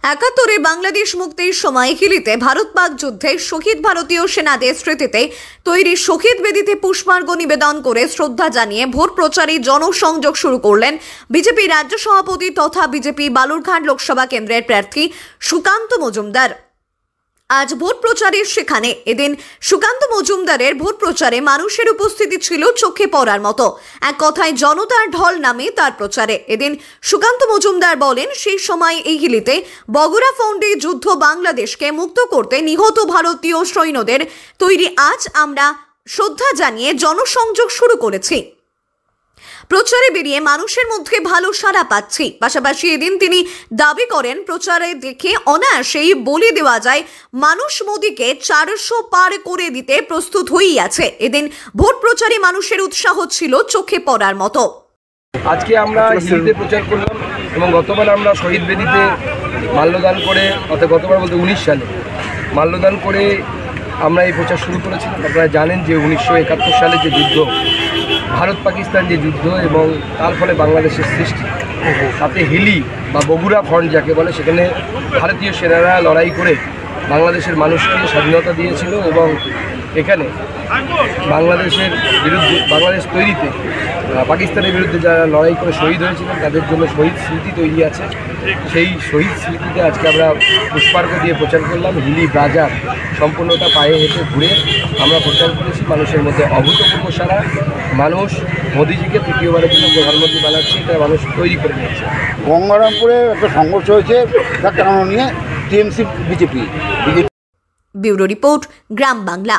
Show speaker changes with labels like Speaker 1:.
Speaker 1: একাত্তরে বাংলাদেশ মুক্তির সময় হিলিতে ভারত পাক যুদ্ধে শহীদ ভারতীয় সেনাদের স্মৃতিতে তৈরি শহীদ বেদিতে পুষ্পার্ঘ নিবেদন করে শ্রদ্ধা জানিয়ে ভোট প্রচারে জনসংযোগ শুরু করলেন বিজেপি রাজ্য সভাপতি তথা বিজেপি বালুরঘাট লোকসভা কেন্দ্রের প্রার্থী সুকান্ত মজুমদার। আজ ভোট প্রচারের সেখানে এদিন সুকান্ত মজুমদারের ভোট প্রচারে মানুষের উপস্থিতি ছিল চোখে পড়ার মতো। এক কথায় জনতার ঢল নামে তার প্রচারে এদিন সুকান্ত মজুমদার বলেন, সেই সময় এই হিলিতে বগুড়া ফ্রন্টে যুদ্ধ বাংলাদেশকে মুক্ত করতে নিহত ভারতীয় সৈন্যদের তৈরি আজ আমরা শ্রদ্ধা জানিয়ে জনসংযোগ শুরু করেছি। প্রচারে বেরিয়ে মানুষের মধ্যে ভালো সাড়া পাচ্ছি। পাশাপাশি এদিন তিনি দাবি করেন, প্রচারে দেখে অনায়াসেই বলে দেওয়া যায় মানুষ মোদীকে 400 পার করে দিতে প্রস্তুত হয়েই আছে। এদিন ভোট প্রচারে মানুষের উৎসাহ ছিল চোখে পড়ার মতো।
Speaker 2: আজকে আমরা হিলিতে প্রচার করলাম এবং গতবার আমরা শহীদ বেদিতে মাল্যদান করে, অর্থাৎ গতবার বলতে 19 সালে মাল্যদান করে আমরা এই প্রচার শুরু করেছিলাম। আপনারা জানেন যে 1971 সালে যে যুদ্ধ, ভারত পাকিস্তান যে যুদ্ধ এবং তার ফলে বাংলাদেশের সৃষ্টি, তাতে হিলি বা বগুড়া ফ্রন্ট যাকে বলে, সেখানে ভারতীয় সেনারা লড়াই করে বাংলাদেশের মানুষকে স্বাধীনতা দিয়েছিল এবং এখানে বাংলাদেশের বিরুদ্ধে, বাংলাদেশ তৈরিতে পাকিস্তানের বিরুদ্ধে যারা লড়াই করে শহীদ হয়েছিলেন তাদের জন্য শহীদ স্মৃতি তৈরি আছে। সেই শহীদ স্মৃতিতে আজকে আমরা পুষ্পার্ঘ দিয়ে প্রচার করলাম। হিলি বাজার সম্পূর্ণটা পায়ে হেঁটে ঘুরে আমরা প্রচার করেছি। মানুষের মধ্যে অভূতপূর্ব সারা। মানুষ মোদিজিকে তৃতীয়বারের জন্য প্রধানমন্ত্রী বানাচ্ছে, এটা মানুষ তৈরি করে নিয়েছে।
Speaker 3: গঙ্গারামপুরে একটা সংঘর্ষ হয়েছে তার কারণ নিয়ে টিএমসি বিজেপি।
Speaker 1: ব্যুরো রিপোর্ট, গ্রাম বাংলা।